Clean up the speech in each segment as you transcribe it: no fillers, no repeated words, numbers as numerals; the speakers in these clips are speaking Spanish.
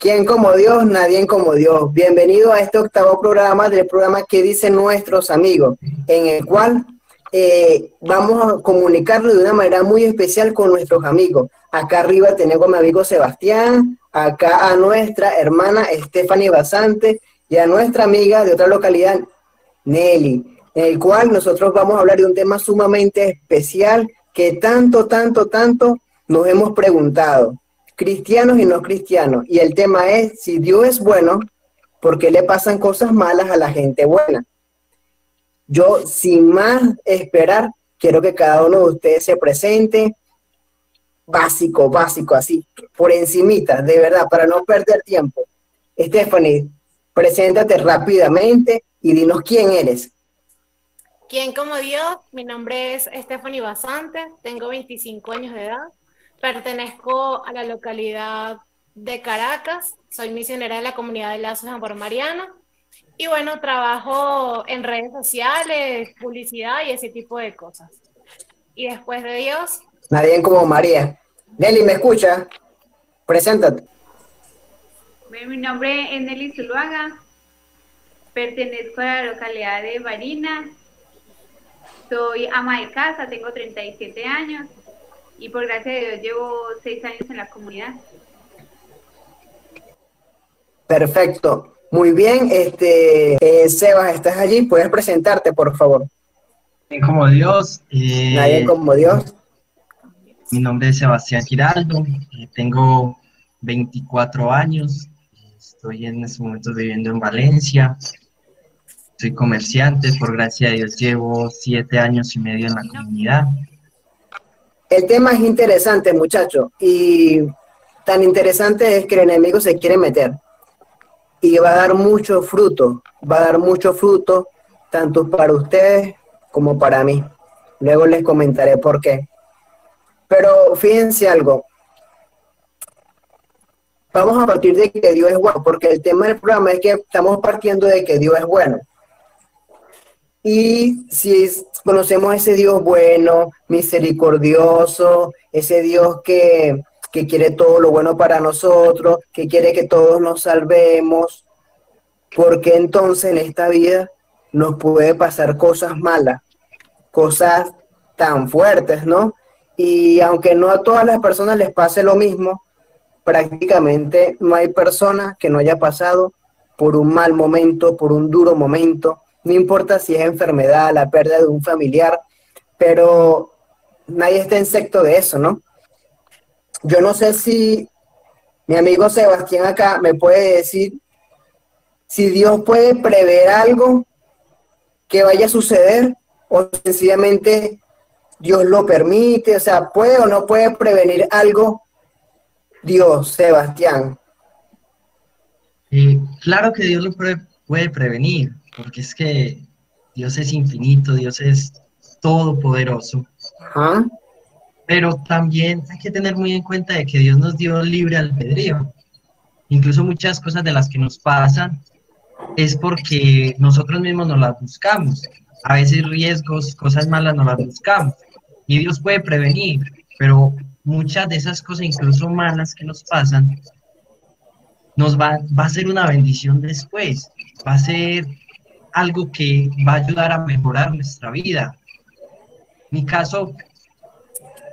¿Quién como Dios? Nadie como Dios. Bienvenido a este octavo programa del programa que dicen nuestros amigos, en el cual vamos a comunicarlo de una manera muy especial con nuestros amigos. Acá arriba tenemos a mi amigo Sebastián, acá a nuestra hermana Stephanie Basante y a nuestra amiga de otra localidad, Nelly, en el cual nosotros vamos a hablar de un tema sumamente especial que tanto nos hemos preguntado, cristianos y no cristianos, y el tema es, si Dios es bueno, ¿por qué le pasan cosas malas a la gente buena? Yo, sin más esperar, quiero que cada uno de ustedes se presente, básico, así, por encimita, de verdad, para no perder tiempo. Stephanie, preséntate rápidamente y dinos quién eres. ¿Quién como Dios? Mi nombre es Stephanie Basante, tengo 25 años de edad, pertenezco a la localidad de Caracas, soy misionera de la comunidad de Lazos de Amor Mariano y bueno, trabajo en redes sociales, publicidad y ese tipo de cosas. Y después de Dios, Nadie como María. Nelly, ¿me escucha? Preséntate. Bueno, mi nombre es Nelly Zuluaga, pertenezco a la localidad de Barinas, soy ama de casa, tengo 37 años y por gracia de Dios llevo 6 años en la comunidad. Perfecto. Muy bien, Sebas, ¿estás allí? ¿Puedes presentarte, por favor? Como Dios, Nadie como Dios. mi nombre es Sebastián Giraldo, tengo 24 años, estoy en estos momentos viviendo en Valencia, soy comerciante, por gracia de Dios llevo 7 años y medio en la comunidad. El tema es interesante, muchachos, y tan interesante es que el enemigo se quiere meter y va a dar mucho fruto, tanto para ustedes como para mí. Luego les comentaré por qué. Pero fíjense algo, vamos a partir de que Dios es bueno, porque el tema del programa es que estamos partiendo de que Dios es bueno. Y si conocemos a ese Dios bueno, misericordioso, ese Dios que quiere todo lo bueno para nosotros, que quiere que todos nos salvemos, ¿por qué entonces en esta vida nos puede pasar cosas malas, cosas tan fuertes, ¿no? Y aunque no a todas las personas les pase lo mismo, prácticamente no hay persona que no haya pasado por un mal momento, por un duro momento, no importa si es enfermedad, la pérdida de un familiar, pero nadie está exento de eso, ¿no? Yo no sé si mi amigo Sebastián acá me puede decir si Dios puede prever algo que vaya a suceder o sencillamente Dios lo permite, o sea, ¿puede o no puede prevenir algo Dios, Sebastián? Claro que Dios lo puede prevenir, porque es que Dios es infinito, Dios es todopoderoso. Ajá. Pero también hay que tener muy en cuenta de que Dios nos dio libre albedrío. Incluso muchas cosas de las que nos pasan es porque nosotros mismos nos las buscamos. A veces riesgos, cosas malas nos las buscamos. Y Dios puede prevenir, pero muchas de esas cosas, incluso malas que nos pasan, va a ser una bendición después. Va a ser algo que va a ayudar a mejorar nuestra vida. Mi caso,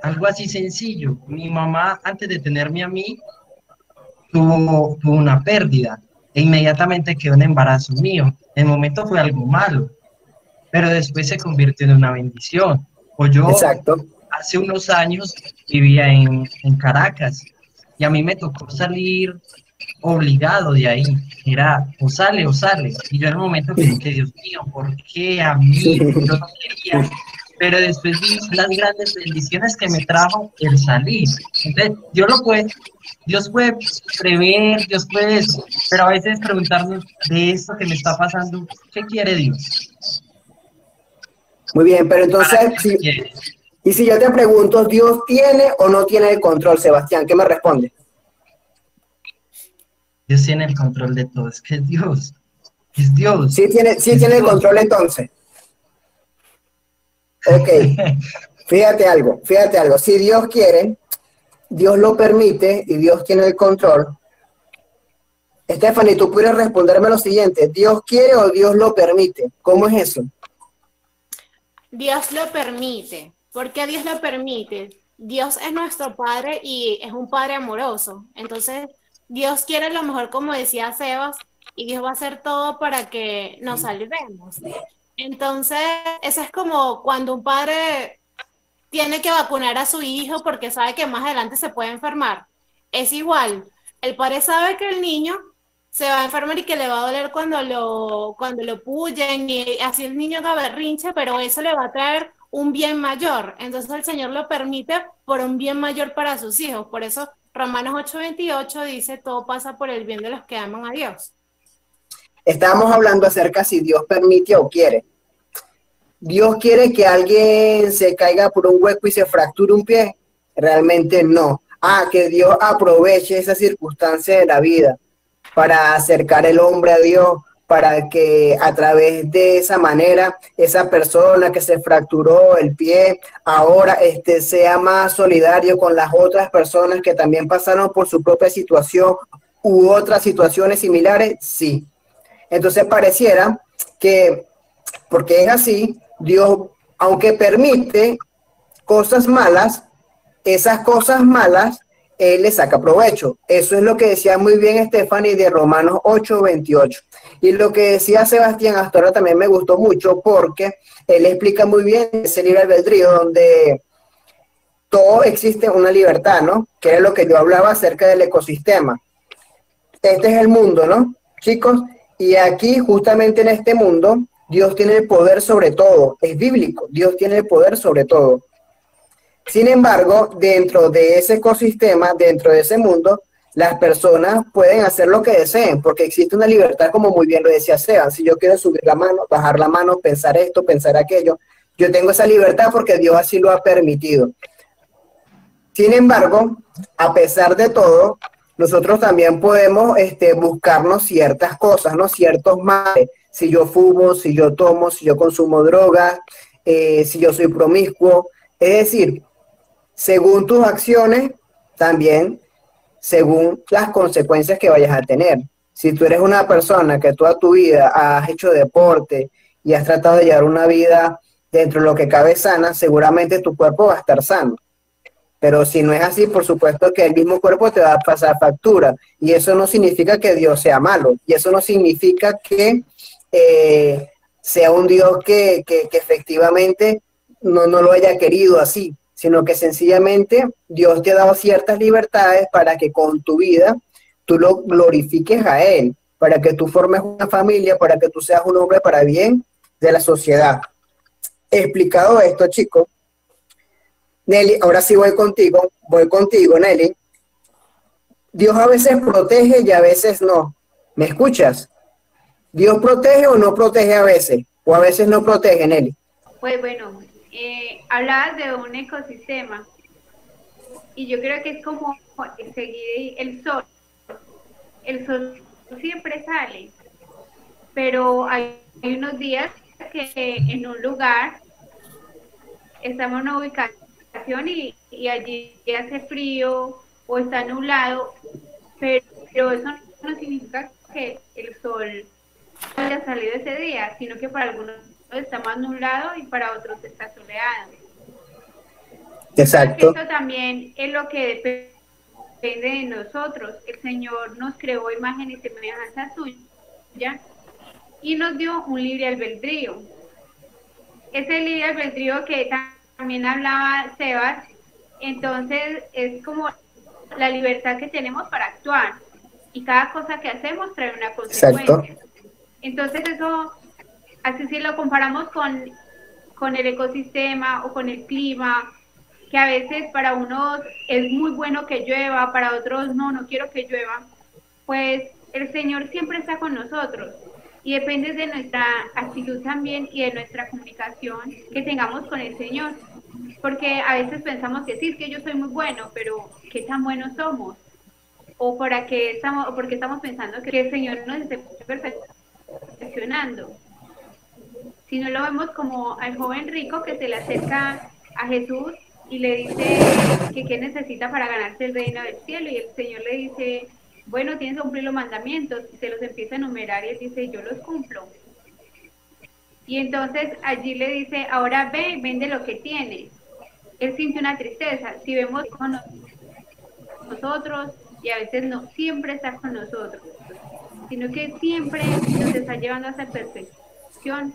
algo así sencillo. Mi mamá, antes de tenerme a mí, tuvo una pérdida e inmediatamente quedó en embarazo mío. El momento fue algo malo, pero después se convirtió en una bendición. O yo, Exacto. hace unos años, vivía en Caracas y a mí me tocó salir obligado de ahí. Era o sale o sale. Y yo en el momento pensé que, Dios mío, ¿por qué a mí? Yo no quería. Pero después vi las grandes bendiciones que me trajo el salir. Entonces, Dios puede prever, Dios puede eso, pero a veces preguntarnos de esto que me está pasando, ¿qué quiere Dios? Muy bien, pero entonces, y si yo te pregunto, ¿Dios tiene o no tiene el control, Sebastián? ¿Qué me responde? Dios tiene el control de todo, es que es Dios. Es Dios. Sí tiene el control entonces. Ok, fíjate algo. Si Dios quiere, Dios lo permite y Dios tiene el control, Stephanie, tú puedes responderme lo siguiente, ¿Dios quiere o Dios lo permite? ¿Cómo es eso? Dios lo permite. ¿Por qué Dios lo permite? Dios es nuestro Padre y es un Padre amoroso. Entonces, Dios quiere lo mejor, como decía Sebas, y Dios va a hacer todo para que nos salvemos. Entonces, eso es como cuando un padre tiene que vacunar a su hijo porque sabe que más adelante se puede enfermar. Es igual, el padre sabe que el niño se va a enfermar y que le va a doler cuando lo puyen y así el niño da berrinche, pero eso le va a traer un bien mayor. Entonces el Señor lo permite por un bien mayor para sus hijos. Por eso Romanos 8:28 dice, todo pasa por el bien de los que aman a Dios. Estábamos hablando acerca si Dios permite o quiere. ¿Dios quiere que alguien se caiga por un hueco y se fracture un pie? Realmente no. Que Dios aproveche esa circunstancia de la vida para acercar el hombre a Dios, para que a través de esa manera, esa persona que se fracturó el pie, ahora sea más solidario con las otras personas que también pasaron por su propia situación u otras situaciones similares, sí. Entonces pareciera que, porque es así, Dios, aunque permite cosas malas, esas cosas malas, Él le saca provecho. Eso es lo que decía muy bien Stephanie de Romanos 8:28. Y lo que decía Sebastián hasta ahora también me gustó mucho porque él explica muy bien ese libre albedrío donde todo existe una libertad, ¿no? Que es lo que yo hablaba acerca del ecosistema. Este es el mundo, ¿no, chicos? Y aquí, justamente en este mundo, Dios tiene el poder sobre todo. Es bíblico, Dios tiene el poder sobre todo. Sin embargo, dentro de ese ecosistema, dentro de ese mundo, las personas pueden hacer lo que deseen, porque existe una libertad, como muy bien lo decía Seba. Si yo quiero subir la mano, bajar la mano, pensar esto, pensar aquello, yo tengo esa libertad porque Dios así lo ha permitido. Sin embargo, a pesar de todo, nosotros también podemos buscarnos ciertas cosas, ¿no? Ciertos males. Si yo fumo, si yo tomo, si yo consumo drogas, si yo soy promiscuo. Es decir, según tus acciones, también según las consecuencias que vayas a tener. Si tú eres una persona que toda tu vida has hecho deporte y has tratado de llevar una vida dentro de lo que cabe sana, seguramente tu cuerpo va a estar sano. Pero si no es así, por supuesto que el mismo cuerpo te va a pasar factura. Y eso no significa que Dios sea malo. Y eso no significa que sea un Dios que efectivamente no lo haya querido así, sino que sencillamente Dios te ha dado ciertas libertades para que con tu vida tú lo glorifiques a Él, para que tú formes una familia, para que tú seas un hombre para bien de la sociedad. Explicado esto, chicos, Nelly, ahora sí voy contigo, Nelly. Dios a veces protege y a veces no. ¿Me escuchas? ¿Dios protege o no protege a veces? ¿O a veces no protege, Nelly? Pues bueno, hablabas de un ecosistema y yo creo que es como seguir el sol. El sol siempre sale, pero hay unos días que en un lugar estamos en una ubicación y allí hace frío o está nublado, pero eso no significa que el sol haya salido ese día, sino que para algunos está más nublado y para otros está soleado. Exacto. Esto también es lo que depende de nosotros. El Señor nos creó imagen y semejanza suya y nos dio un libre albedrío. Ese libre albedrío que también hablaba Sebas, entonces es como la libertad que tenemos para actuar y cada cosa que hacemos trae una consecuencia. Exacto. Entonces eso, así si lo comparamos con el ecosistema o con el clima, que a veces para unos es muy bueno que llueva, para otros no quiero que llueva, pues el Señor siempre está con nosotros y depende de nuestra actitud también y de nuestra comunicación que tengamos con el Señor, porque a veces pensamos que sí, es que yo soy muy bueno, pero ¿qué tan buenos somos? O porque estamos pensando que el Señor nos esté perfeccionando. Si no lo vemos como al joven rico que se le acerca a Jesús y le dice que qué necesita para ganarse el reino del cielo, y el Señor le dice bueno, tienes que cumplir los mandamientos, y se los empieza a enumerar y él dice, yo los cumplo. Y entonces allí le dice, ahora ve, vende lo que tienes. Él siente una tristeza. Si vemos con nosotros, y a veces no siempre está con nosotros, sino que siempre nos está llevando a esa perfección,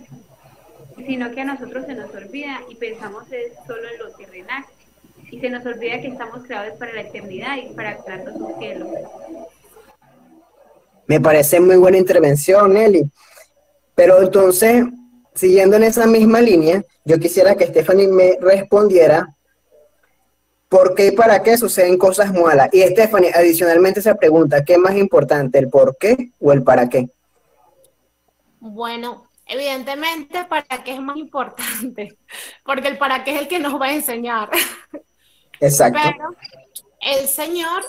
sino que a nosotros se nos olvida y pensamos es solo en lo terrenal. Y se nos olvida que estamos creados para la eternidad y para crear su cielo. Me parece muy buena intervención, Eli. Pero entonces, siguiendo en esa misma línea, yo quisiera que Stephanie me respondiera por qué y para qué suceden cosas malas. Y Stephanie, adicionalmente se pregunta, ¿qué es más importante, el por qué o el para qué? Bueno, evidentemente, ¿para qué es más importante? Porque el para qué es el que nos va a enseñar. Exacto. Pero el Señor,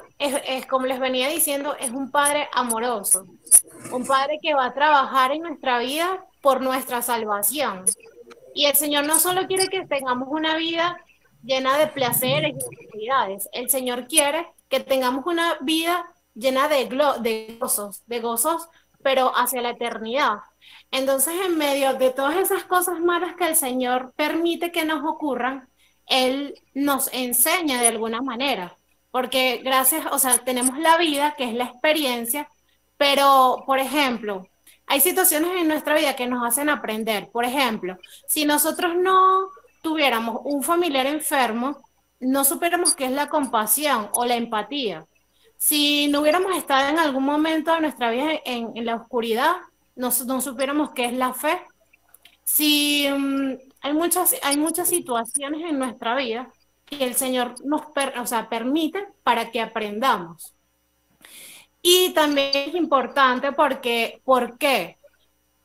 como les venía diciendo, es un Padre amoroso, un Padre que va a trabajar en nuestra vida por nuestra salvación. Y el Señor no solo quiere que tengamos una vida llena de placeres y actividades, el Señor quiere que tengamos una vida llena de gozos, pero hacia la eternidad. Entonces, en medio de todas esas cosas malas que el Señor permite que nos ocurran, Él nos enseña de alguna manera, porque gracias, o sea, tenemos la vida, que es la experiencia, pero, por ejemplo, hay situaciones en nuestra vida que nos hacen aprender. Por ejemplo, si nosotros no tuviéramos un familiar enfermo, no supiéramos qué es la compasión o la empatía. Si no hubiéramos estado en algún momento de nuestra vida en la oscuridad, no supiéramos qué es la fe. Si hay muchas situaciones en nuestra vida que el Señor o sea, permite para que aprendamos. Y también es importante porque, ¿por qué?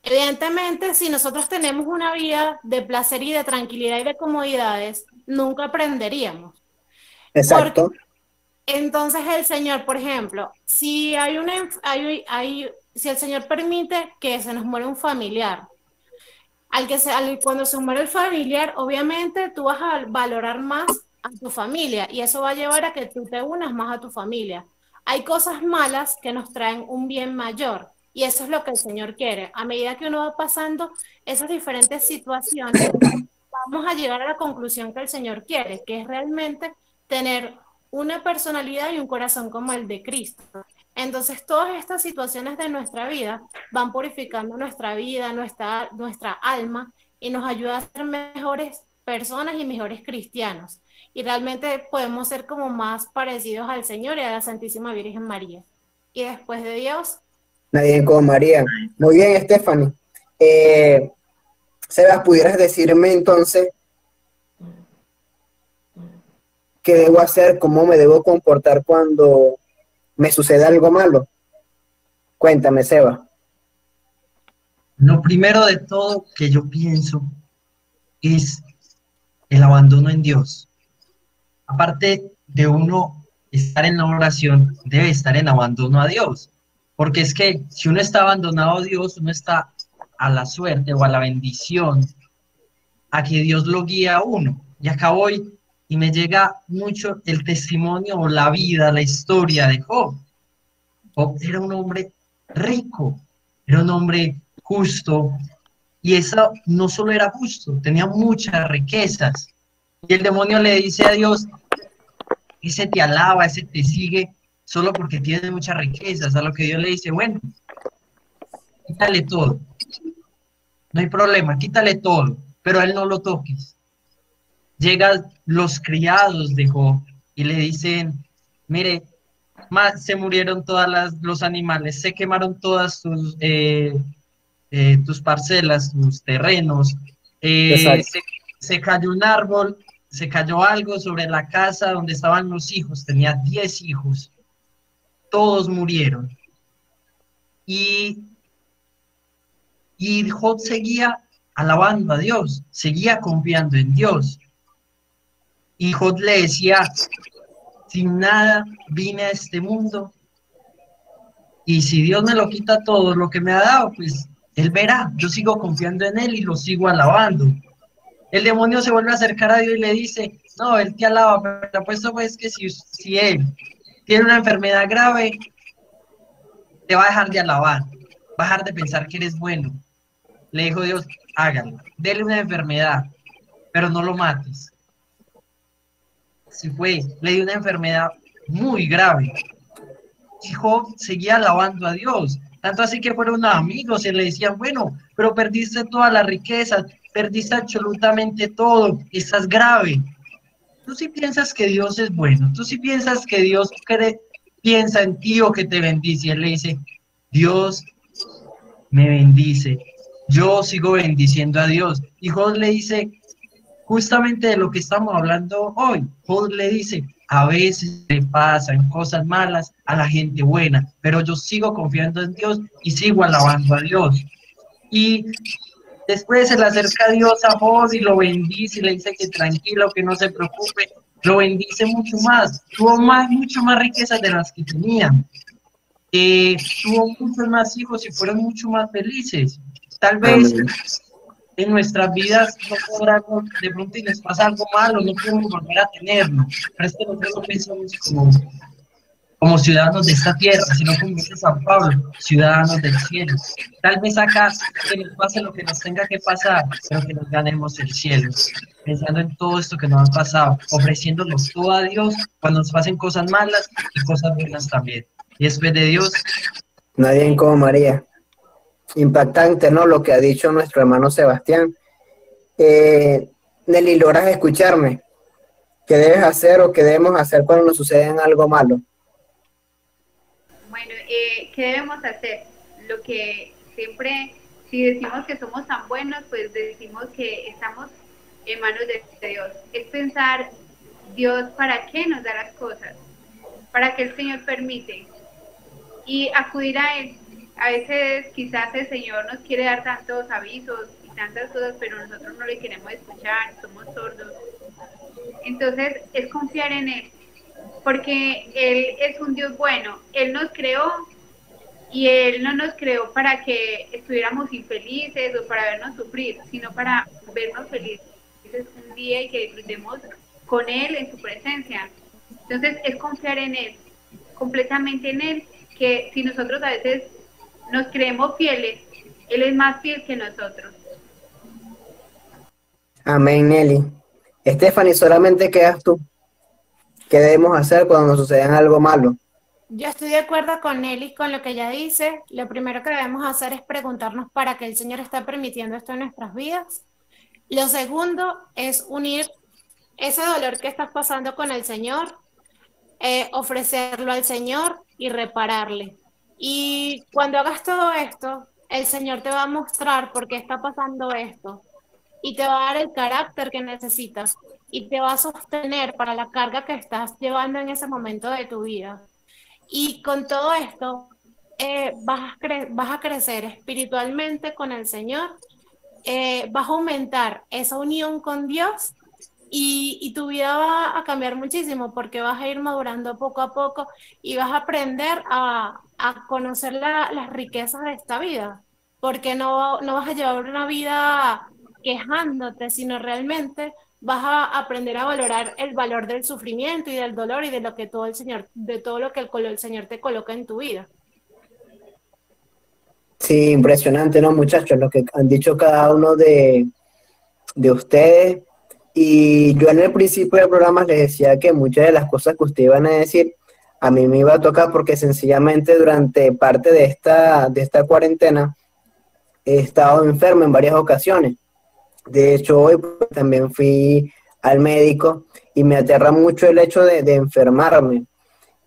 Evidentemente, si nosotros tenemos una vida de placer y de tranquilidad y de comodidades, nunca aprenderíamos. Exacto. Porque entonces el Señor, por ejemplo, si si el Señor permite que se nos muera un familiar, cuando se muere el familiar, obviamente tú vas a valorar más a tu familia y eso va a llevar a que tú te unas más a tu familia. Hay cosas malas que nos traen un bien mayor y eso es lo que el Señor quiere. A medida que uno va pasando esas diferentes situaciones, vamos a llegar a la conclusión que el Señor quiere, que es realmente tener una personalidad y un corazón como el de Cristo. Entonces, todas estas situaciones de nuestra vida van purificando nuestra vida, nuestra alma y nos ayuda a ser mejores personas y mejores cristianos. Y realmente podemos ser como más parecidos al Señor y a la Santísima Virgen María. Y después de Dios, nadie como María. Muy bien, Stephanie. Sebas, ¿pudieras decirme entonces qué debo hacer, cómo me debo comportar cuando me sucede algo malo? Cuéntame, Seba. Lo primero de todo que yo pienso es el abandono en Dios. Aparte de uno estar en la oración, debe estar en abandono a Dios. Porque es que si uno está abandonado a Dios, uno está a la suerte o a la bendición, a que Dios lo guíe a uno. Y acá voy y me llega mucho el testimonio o la vida, la historia de Job. Job era un hombre rico, era un hombre justo, y eso no solo era justo, tenía muchas riquezas. Y el demonio le dice a Dios, ese te alaba, ese te sigue, solo porque tiene muchas riquezas. A lo que Dios le dice, bueno, quítale todo, no hay problema, quítale todo, pero a él no lo toques. Llegan los criados de Job y le dicen, mire, se murieron los animales, se quemaron todas tus parcelas, tus terrenos, se cayó un árbol, se cayó algo sobre la casa donde estaban los hijos, tenía 10 hijos, todos murieron. Y Job seguía alabando a Dios, seguía confiando en Dios. Y Job le decía, sin nada vine a este mundo, y si Dios me lo quita todo lo que me ha dado, pues Él verá, yo sigo confiando en Él y lo sigo alabando. El demonio se vuelve a acercar a Dios y le dice, no, Él te alaba, pero apuesto pues que si Él tiene una enfermedad grave, te va a dejar de alabar, va a dejar de pensar que eres bueno. Le dijo Dios, hágalo, dele una enfermedad, pero no lo mates. Le dio una enfermedad muy grave. Y Job seguía alabando a Dios. Tanto así que fueron amigos y le decían, bueno, pero perdiste toda la riqueza, perdiste absolutamente todo, estás grave. Tú sí piensas que Dios es bueno, tú sí piensas que Dios piensa en ti o que te bendice. Y él le dice, Dios me bendice, yo sigo bendiciendo a Dios. Y Job le dice, justamente de lo que estamos hablando hoy, Job le dice, a veces le pasan cosas malas a la gente buena, pero yo sigo confiando en Dios y sigo alabando a Dios. Y después se le acerca a Dios a Job y lo bendice y le dice que tranquilo, que no se preocupe, lo bendice mucho más, tuvo mucho más riquezas de las que tenía, tuvo muchos más hijos y fueron mucho más felices. Tal vez Amén. en nuestras vidas no podrá, de pronto y nos pasa algo malo, no podemos volver a tenerlo, pero es que nosotros no pensamos como ciudadanos de esta tierra, sino como dice San Pablo, ciudadanos del cielo. Tal vez acá que nos pase lo que nos tenga que pasar, pero que nos ganemos el cielo, pensando en todo esto que nos ha pasado, ofreciéndonos todo a Dios cuando nos pasen cosas malas y cosas buenas también. Y después de Dios, Nadie como María. Impactante, ¿no? Lo que ha dicho nuestro hermano Sebastián. Nelly, ¿logras escucharme? ¿Qué debes hacer o qué debemos hacer cuando nos sucede algo malo? Bueno, ¿qué debemos hacer? Lo que siempre, si decimos que somos tan buenos, pues decimos que estamos en manos de Dios. Es pensar, Dios, ¿para qué nos da las cosas? ¿Para qué el Señor permite? Y acudir a Él. A veces quizás el Señor nos quiere dar tantos avisos y tantas cosas, pero nosotros no le queremos escuchar, somos sordos. Entonces es confiar en Él, porque Él es un Dios bueno. Él nos creó y Él no nos creó para que estuviéramos infelices o para vernos sufrir, sino para vernos felices un día y que disfrutemos con Él en su presencia. Entonces es confiar en Él, completamente en Él, que si nosotros a veces nos creemos fieles, Él es más fiel que nosotros. Amén, Nelly. Stephanie, solamente quedas tú. ¿Qué debemos hacer cuando nos sucede algo malo? Yo estoy de acuerdo con él y con lo que ella dice. Lo primero que debemos hacer es preguntarnos para qué el Señor está permitiendo esto en nuestras vidas. Lo segundo es unir ese dolor que estás pasando con el Señor, ofrecerlo al Señor y repararle. Y cuando hagas todo esto, el Señor te va a mostrar por qué está pasando esto y te va a dar el carácter que necesitas y te va a sostener para la carga que estás llevando en ese momento de tu vida. Y con todo esto, vas a crecer espiritualmente con el Señor, vas a aumentar esa unión con Dios y tu vida va a cambiar muchísimo porque vas a ir madurando poco a poco y vas a aprender a conocer las riquezas de esta vida, porque no vas a llevar una vida quejándote, sino realmente vas a aprender a valorar el valor del sufrimiento y del dolor y de lo que todo el Señor, de todo lo que el Señor te coloca en tu vida. Sí, impresionante, ¿no, muchachos? Lo que han dicho cada uno de ustedes. Y yo en el principio del programa les decía que muchas de las cosas que ustedes iban a decir, a mí me iba a tocar porque sencillamente durante parte de esta cuarentena he estado enfermo en varias ocasiones. De hecho, hoy pues, también fui al médico y me aterra mucho el hecho de enfermarme.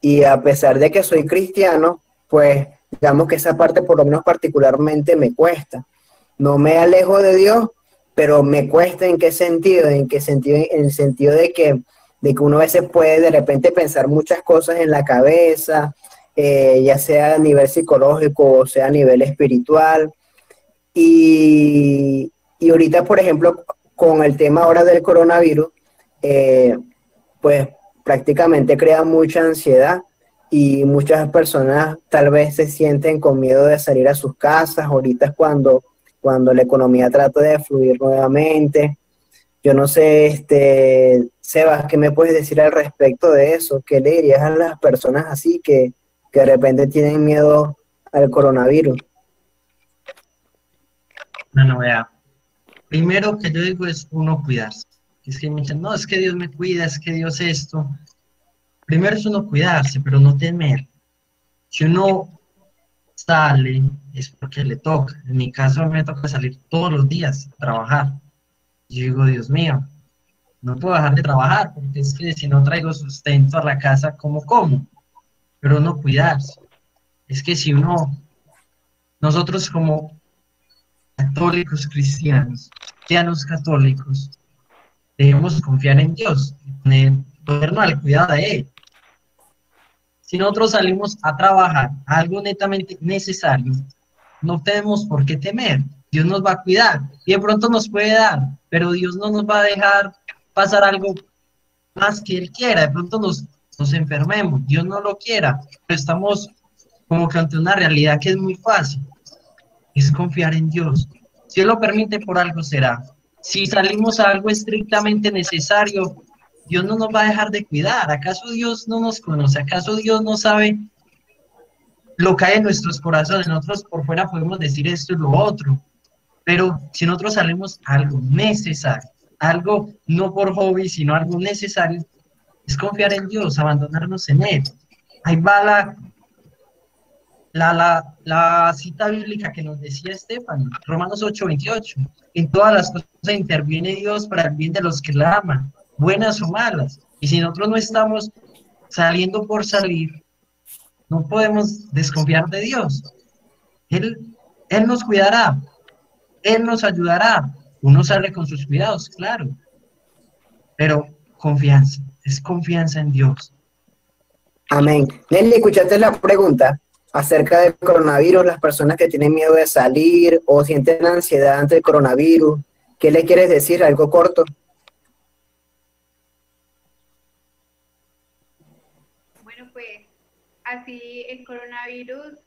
Y a pesar de que soy cristiano, pues digamos que esa parte por lo menos particularmente me cuesta. No me alejo de Dios, pero me cuesta ¿en qué sentido? En el sentido de que uno a veces puede de repente pensar muchas cosas en la cabeza, ya sea a nivel psicológico o sea a nivel espiritual. Y ahorita, por ejemplo, con el tema ahora del coronavirus, pues prácticamente crea mucha ansiedad y muchas personas tal vez se sienten con miedo de salir a sus casas. Ahorita es cuando la economía trata de fluir nuevamente. Yo no sé, Sebas, ¿qué me puedes decir al respecto de eso? ¿Qué le dirías a las personas así que de repente tienen miedo al coronavirus? Bueno, vea, primero que yo digo es uno cuidarse. Es que me dicen, no, es que Dios me cuida, es que Dios esto. Primero es uno cuidarse, pero no temer. Si uno sale, es porque le toca. En mi caso me toca salir todos los días a trabajar. Yo digo, Dios mío, no puedo dejar de trabajar, porque es que si no traigo sustento a la casa, ¿cómo como? Pero no cuidarse. Es que si uno, nosotros como católicos cristianos, cristianos católicos, debemos confiar en Dios, ponernos al cuidado de Él. Si nosotros salimos a trabajar algo netamente necesario, no tenemos por qué temer. Dios nos va a cuidar y de pronto nos puede dar, pero Dios no nos va a dejar pasar algo más que Él quiera. De pronto nos enfermemos, Dios no lo quiera, pero estamos como que ante una realidad que es muy fácil, es confiar en Dios. Si Él lo permite, por algo será. Si salimos a algo estrictamente necesario, Dios no nos va a dejar de cuidar. ¿Acaso Dios no nos conoce? ¿Acaso Dios no sabe lo que hay en nuestros corazones? Nosotros por fuera podemos decir esto y lo otro, pero si nosotros salimos a algo necesario, algo no por hobby, sino algo necesario, es confiar en Dios, abandonarnos en Él. Ahí va la cita bíblica que nos decía Estefan, Romanos 8:28. En todas las cosas interviene Dios para el bien de los que la aman, buenas o malas. Y si nosotros no estamos saliendo por salir, no podemos desconfiar de Dios. Él nos cuidará, Él nos ayudará. Uno sale con sus cuidados, claro, pero confianza, es confianza en Dios. Amén. Nelly, ¿escuchaste la pregunta acerca del coronavirus? Las personas que tienen miedo de salir o sienten ansiedad ante el coronavirus, ¿qué le quieres decir? Algo corto. Bueno, pues así el coronavirus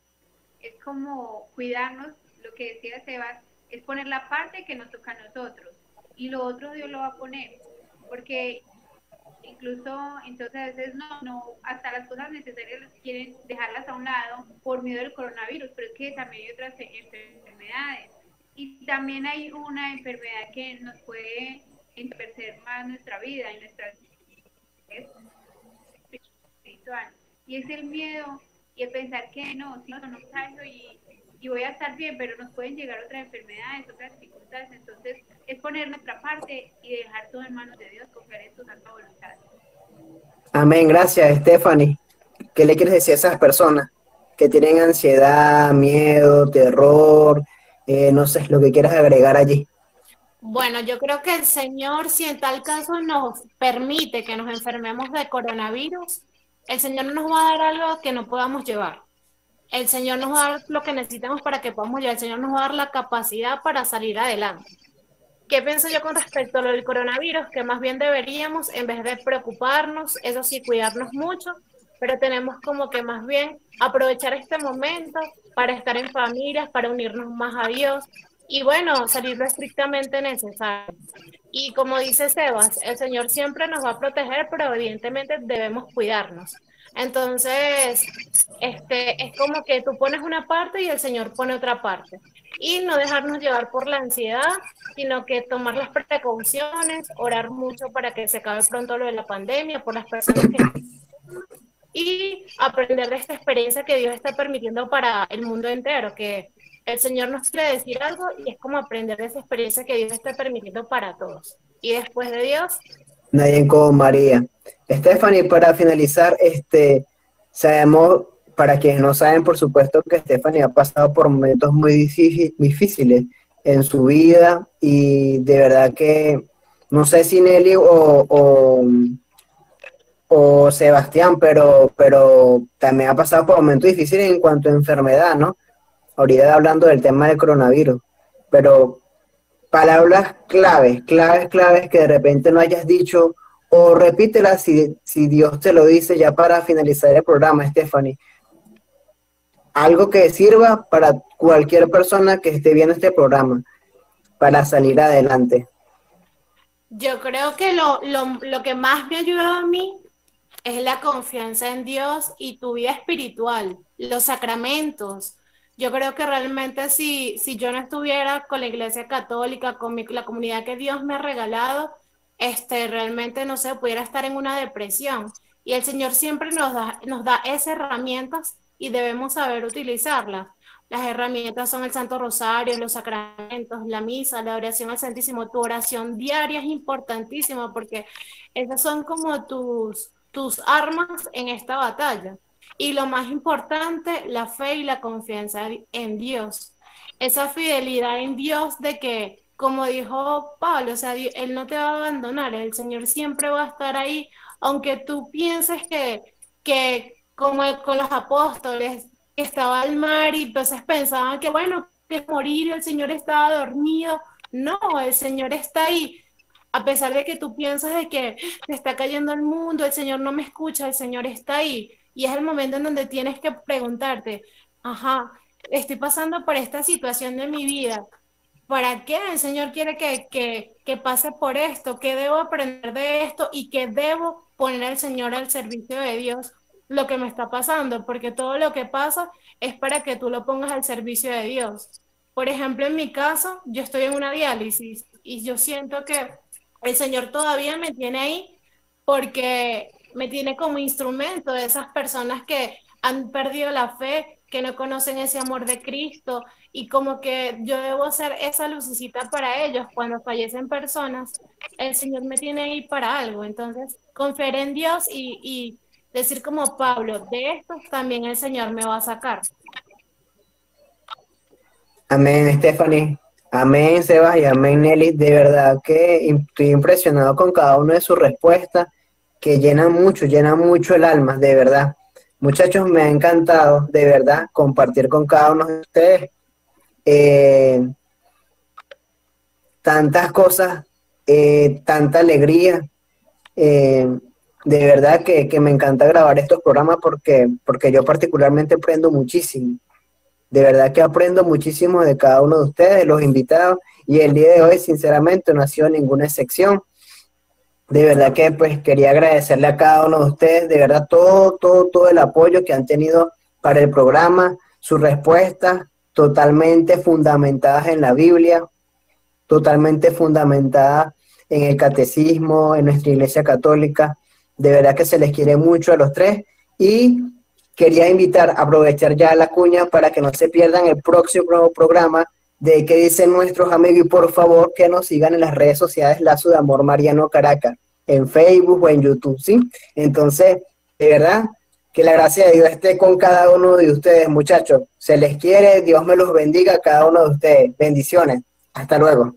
es como cuidarnos, lo que decía Sebas, es poner la parte que nos toca a nosotros y lo otro Dios lo va a poner, porque incluso entonces a veces no, hasta las cosas necesarias quieren dejarlas a un lado por miedo del coronavirus, pero es que también hay otras enfermedades y también hay una enfermedad que nos puede entorpecer más nuestra vida y nuestra espiritual, y es el miedo y el pensar que no, si no salgo y voy a estar bien, pero nos pueden llegar otras enfermedades, otras dificultades. Entonces es poner nuestra parte y dejar todo en manos de Dios, confiar en su santa voluntad. Amén, gracias, Stephanie. ¿Qué le quieres decir a esas personas que tienen ansiedad, miedo, terror? No sé, lo que quieras agregar allí. Bueno, yo creo que el Señor, si en tal caso nos permite que nos enfermemos de coronavirus, el Señor no nos va a dar algo que no podamos llevar. El Señor nos va a dar lo que necesitamos para que podamos llevar. El Señor nos va a dar la capacidad para salir adelante. ¿Qué pienso yo con respecto a lo del coronavirus? Que más bien deberíamos, en vez de preocuparnos, eso sí, cuidarnos mucho, pero tenemos como que más bien aprovechar este momento para estar en familias, para unirnos más a Dios y bueno, salir lo estrictamente necesario. Y como dice Sebas, el Señor siempre nos va a proteger, pero evidentemente debemos cuidarnos. Entonces, es como que tú pones una parte y el Señor pone otra parte. Y no dejarnos llevar por la ansiedad, sino que tomar las precauciones, orar mucho para que se acabe pronto lo de la pandemia, por las personas que... Y aprender de esta experiencia que Dios está permitiendo para el mundo entero, que el Señor nos quiere decir algo y es como aprender de esa experiencia que Dios está permitiendo para todos. Y después de Dios... Nadie como María. Stephanie, para finalizar, sabemos, para quienes no saben, por supuesto que Stephanie ha pasado por momentos muy difíciles en su vida y de verdad que no sé si Nelly o Sebastián, pero también ha pasado por momentos difíciles en cuanto a enfermedad, ¿no? Ahorita hablando del tema del coronavirus, pero palabras claves que de repente no hayas dicho, o repítelas si Dios te lo dice ya para finalizar el programa, Stephanie. Algo que sirva para cualquier persona que esté viendo este programa, para salir adelante. Yo creo que lo que más me ha ayudado a mí es la confianza en Dios y tu vida espiritual, los sacramentos, Yo creo que realmente si yo no estuviera con la Iglesia Católica, con la comunidad que Dios me ha regalado, realmente no sé, pudiera estar en una depresión. Y el Señor siempre nos da esas herramientas y debemos saber utilizarlas. Las herramientas son el Santo Rosario, los sacramentos, la misa, la oración al Santísimo. Tu oración diaria es importantísima porque esas son como tus armas en esta batalla. Y lo más importante, la fe y la confianza en Dios. Esa fidelidad en Dios de que, como dijo Pablo, o sea, Él no te va a abandonar, el Señor siempre va a estar ahí, aunque tú pienses que como con los apóstoles, que estaba al mar y entonces pensaban que bueno, que morir y el Señor estaba dormido. No, el Señor está ahí. A pesar de que tú piensas de que se está cayendo el mundo, el Señor no me escucha, el Señor está ahí. Y es el momento en donde tienes que preguntarte, ajá, estoy pasando por esta situación de mi vida. ¿Para qué el Señor quiere que pase por esto? ¿Qué debo aprender de esto? ¿Y qué debo poner al Señor al servicio de Dios? Lo que me está pasando, porque todo lo que pasa es para que tú lo pongas al servicio de Dios. Por ejemplo, en mi caso, yo estoy en una diálisis y yo siento que el Señor todavía me tiene ahí porque me tiene como instrumento de esas personas que han perdido la fe, que no conocen ese amor de Cristo, y como que yo debo ser esa lucecita para ellos cuando fallecen personas. El Señor me tiene ahí para algo. Entonces, confiar en Dios y decir como Pablo, de esto también el Señor me va a sacar. Amén, Stephanie. Amén, Sebas, y amén, Nelly. De verdad que estoy impresionado con cada una de sus respuestas, que llenan mucho el alma, de verdad. Muchachos, me ha encantado, de verdad, compartir con cada uno de ustedes tantas cosas, tanta alegría. De verdad que me encanta grabar estos programas porque yo particularmente aprendo muchísimo. De verdad que aprendo muchísimo de cada uno de ustedes, los invitados, y el día de hoy, sinceramente, no ha sido ninguna excepción. De verdad que pues quería agradecerle a cada uno de ustedes, de verdad, todo el apoyo que han tenido para el programa, sus respuestas totalmente fundamentadas en la Biblia, totalmente fundamentadas en el catecismo, en nuestra Iglesia Católica. De verdad que se les quiere mucho a los tres, y quería aprovechar ya la cuña para que no se pierdan el próximo programa de qué dicen nuestros amigos, y por favor que nos sigan en las redes sociales Lazo de Amor Mariano Caracas, en Facebook o en YouTube, ¿sí? Entonces, de verdad, que la gracia de Dios esté con cada uno de ustedes, muchachos. Se les quiere, Dios me los bendiga a cada uno de ustedes. Bendiciones. Hasta luego.